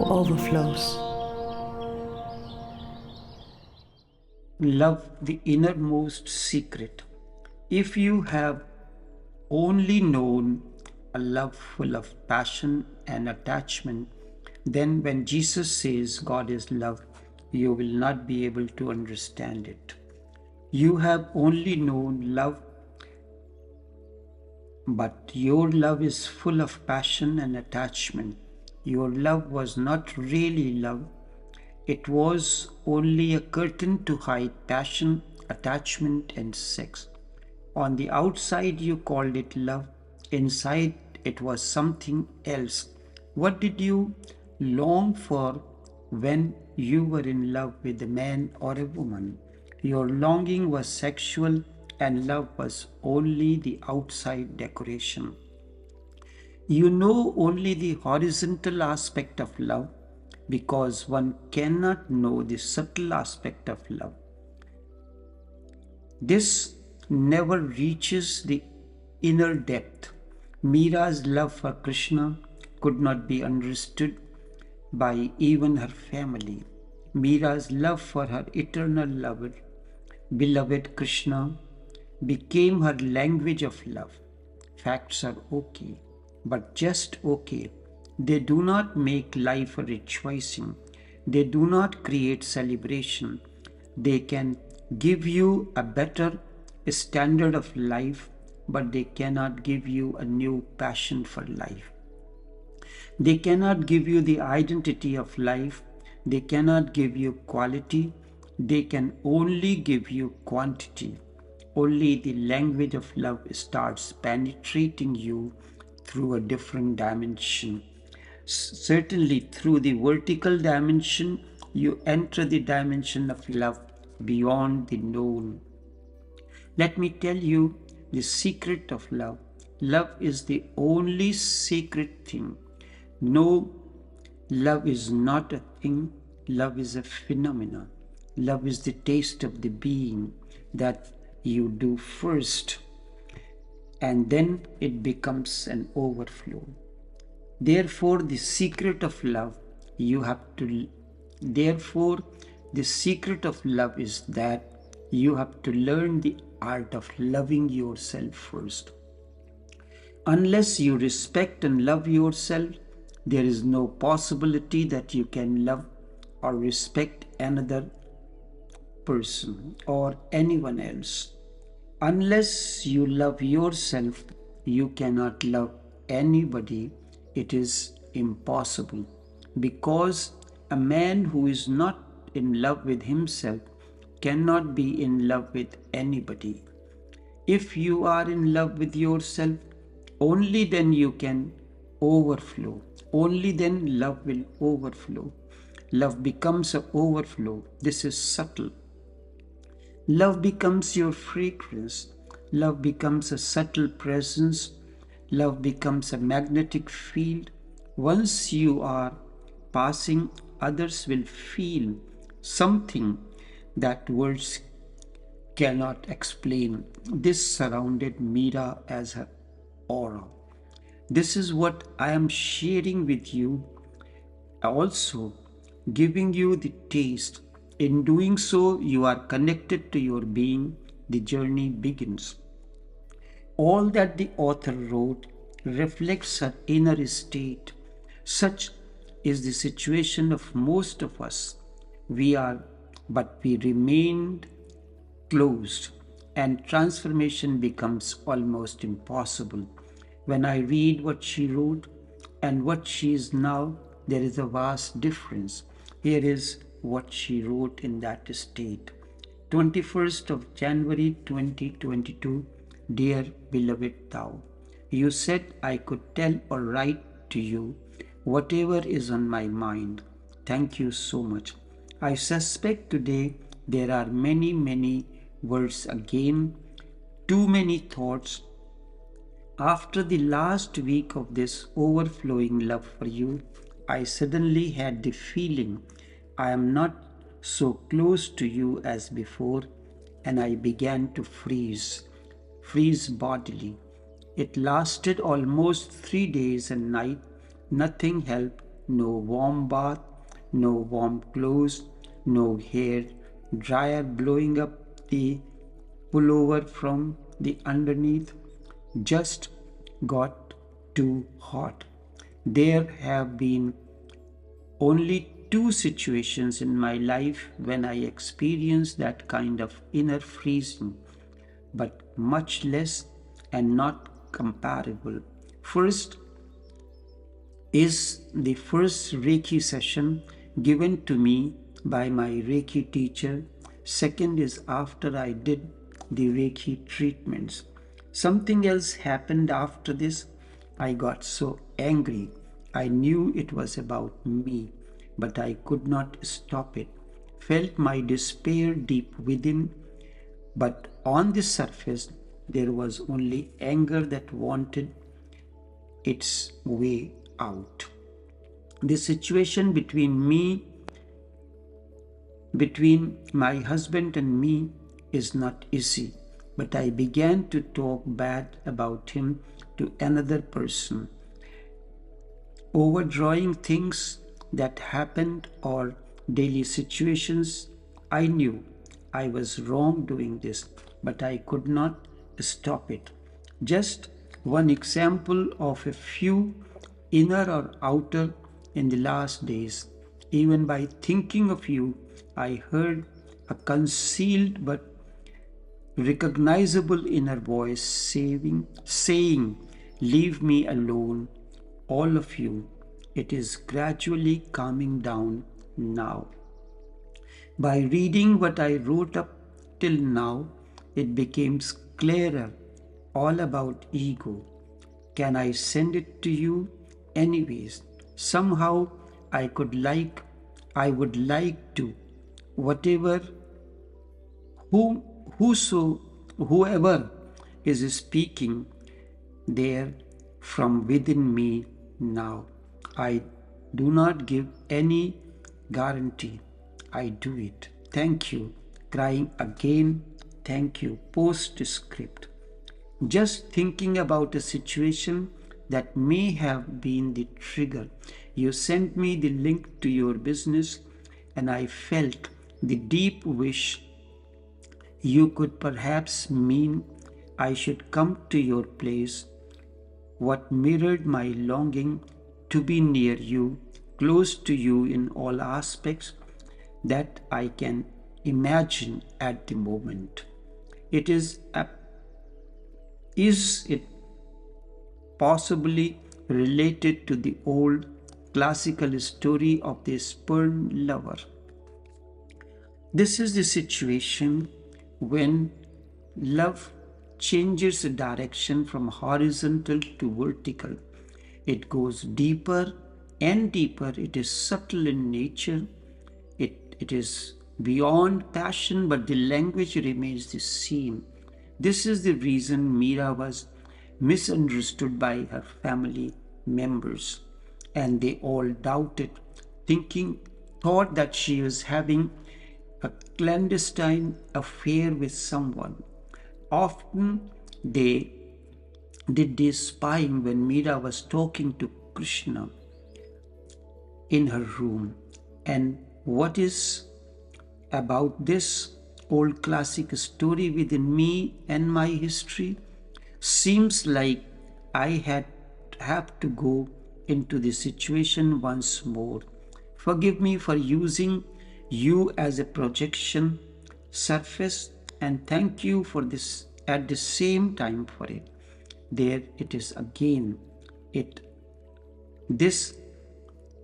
Overflows. Love, the innermost secret. If you have only known a love full of passion and attachment, then when Jesus says God is love, you will not be able to understand it. You have only known love, but your love is full of passion and attachment. Your love was not really love. It was only a curtain to hide passion, attachment, and sex. On the outside, you called it love. Inside, it was something else. What did you long for when you were in love with a man or a woman? Your longing was sexual, and love was only the outside decoration. You know only the horizontal aspect of love because one cannot know the subtle aspect of love. This never reaches the inner depth. Mira's love for Krishna could not be understood by even her family. Mira's love for her eternal lover, beloved Krishna, became her language of love. Facts are okay, but just okay. They do not make life a rejoicing. They do not create celebration. They can give you a better standard of life, but they cannot give you a new passion for life. They cannot give you the identity of life. They cannot give you quality. They can only give you quantity. Only the language of love starts penetrating you through a different dimension. Certainly, through the vertical dimension, you enter the dimension of love beyond the known. Let me tell you the secret of love. Love is the only sacred thing. No, love is not a thing. Love is a phenomenon. Love is the taste of the being that you do first, and then it becomes an overflow. Therefore, the secret of love, you have to, therefore, the secret of love is that you have to learn the art of loving yourself first. Unless you respect and love yourself, there is no possibility that you can love or respect another person or anyone else. Unless you love yourself, you cannot love anybody. It is impossible because a man who is not in love with himself cannot be in love with anybody. If you are in love with yourself, only then you can overflow. Only then love will overflow. Love becomes an overflow. This is subtle. Love becomes your fragrance. Love becomes a subtle presence. Love becomes a magnetic field. Once you are passing, others will feel something that words cannot explain. This surrounded Mira as her aura. This is what I am sharing with you, also giving you the taste. In doing so, you are connected to your being. The journey begins. All that the author wrote reflects her inner state. Such is the situation of most of us. But we remained closed, and transformation becomes almost impossible. When I read what she wrote and what she is now, there is a vast difference. Here is what she wrote in that state. 21st of January 2022. Dear beloved thou, you said I could tell or write to you whatever is on my mind. Thank you so much. I suspect today there are many words again, too many thoughts. After the last week of this overflowing love for you, I suddenly had the feeling I am not so close to you as before, and I began to freeze bodily. It lasted almost 3 days and nights. Nothing helped, no warm bath, no warm clothes, no hair dryer blowing up the pullover from the underneath. Just got too hot. There have been only two situations in my life when I experienced that kind of inner freezing, but much less and not comparable. First is the first Reiki session given to me by my Reiki teacher. Second is after I did the Reiki treatments. Something else happened after this. I got so angry. I knew it was about me, but I could not stop it. Felt my despair deep within, but on the surface there was only anger that wanted its way out. The situation between my husband and me is not easy, but I began to talk bad about him to another person, overdrawing things that happened or daily situations. I knew I was wrong doing this, but I could not stop it. Just one example of a few, inner or outer, in the last days. Even by thinking of you, I heard a concealed but recognizable inner voice saying, "Leave me alone, all of you." It is gradually calming down now. By reading what I wrote up till now, it becomes clearer all about ego. Can I send it to you? Anyways, somehow I would like to. Whatever, who, whoever is speaking there from within me now. I do not give any guarantee. I do it. Thank you. Crying again. Thank you. Postscript. Just thinking about a situation that may have been the trigger. You sent me the link to your business, and I felt the deep wish you could perhaps mean I should come to your place, what mirrored my longing to be near you, close to you in all aspects that I can imagine at the moment. Is it possibly related to the old classical story of the spurned lover? This is the situation when love changes the direction from horizontal to vertical. It goes deeper and deeper. It is subtle in nature. It is beyond passion, but the language remains the same. This is the reason Meera was misunderstood by her family members, and they all doubted, thought that she was having a clandestine affair with someone. Often they did this spying when Meera was talking to Krishna in her room. And what is about this old classic story within me and my history? Seems like I have to go into the situation once more. Forgive me for using you as a projection surface, and thank you for this at the same time for it. There it is again. It this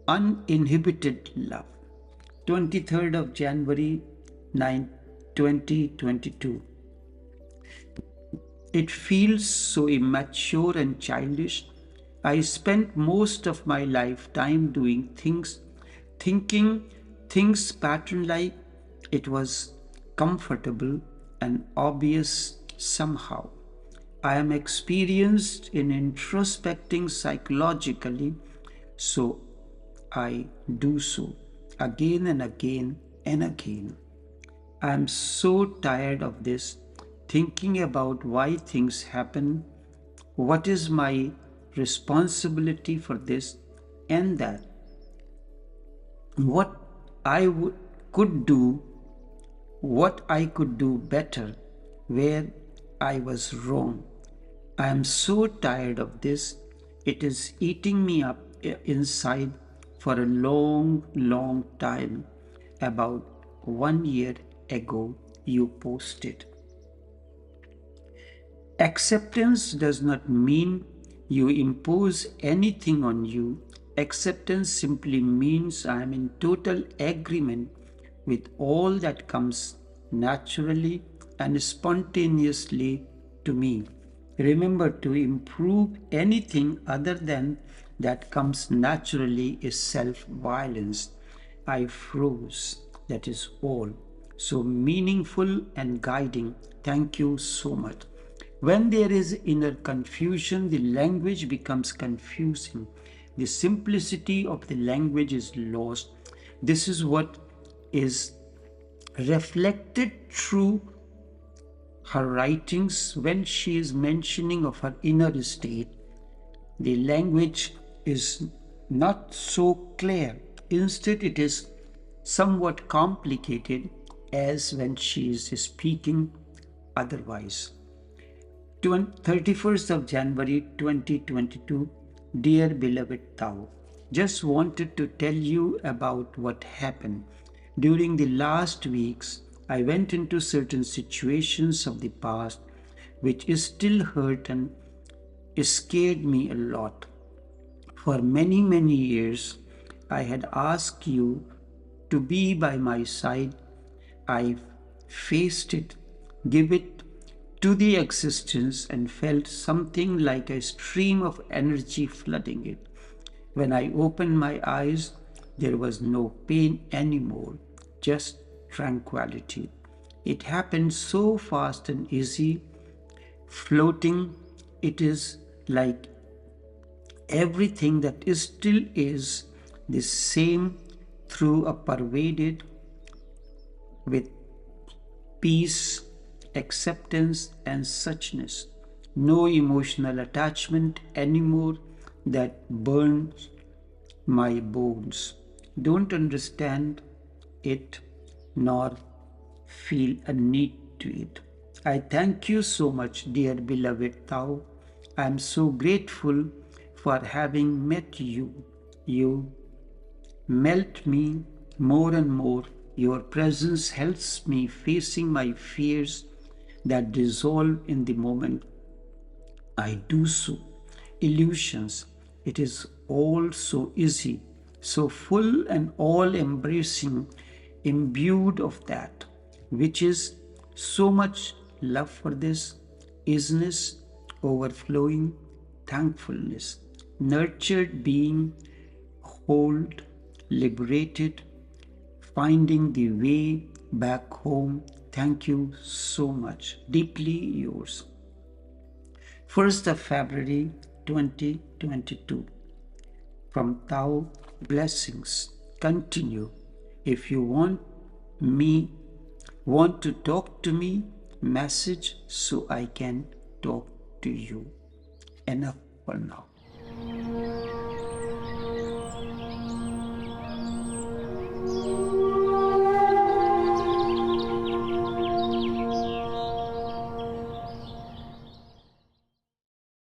uninhibited love. 23rd of January 2022. It feels so immature and childish. I spent most of my lifetime doing things, thinking things pattern like it was comfortable and obvious somehow. I am experienced in introspecting psychologically, so I do so again and again and again. I am so tired of this, thinking about why things happen, what is my responsibility for this and that. what I could do, what I could do better, where I was wrong. I am so tired of this. It is eating me up inside for a long, long time. About 1 year ago, you posted. Acceptance does not mean you impose anything on you. Acceptance simply means I am in total agreement with all that comes naturally and spontaneously to me. Remember, to improve anything other than that comes naturally is self violence. I froze. That is all. So meaningful and guiding. Thank you so much. When there is inner confusion, the language becomes confusing. The simplicity of the language is lost. This is what is reflected through her writings when she is mentioning of her inner state. The language is not so clear. Instead, it is somewhat complicated as when she is speaking otherwise. 31st of January 2022. Dear beloved Tao, just wanted to tell you about what happened. During the last weeks, I went into certain situations of the past which still hurt and scared me a lot. For many, many years, I had asked you to be by my side. I faced it, give it to the existence, and felt something like a stream of energy flooding it. When I opened my eyes, there was no pain anymore, just tranquility. It happened so fast and easy, floating. It is like everything that is still is the same through a pervaded with peace, acceptance, and suchness. No emotional attachment anymore that burns my bones. Don't understand it nor feel a need to it. I thank you so much, dear beloved Tao. I am so grateful for having met you. You melt me more and more. Your presence helps me facing my fears that dissolve in the moment I do so. Illusions. It is all so easy, so full and all embracing, imbued of that, which is so much love for this, isness, overflowing, thankfulness, nurtured being, hold, liberated, finding the way back home. Thank you so much. Deeply yours. 1st of February 2022. From Tao, blessings. Continue. If you want to talk to me, message so I can talk to you. Enough for now.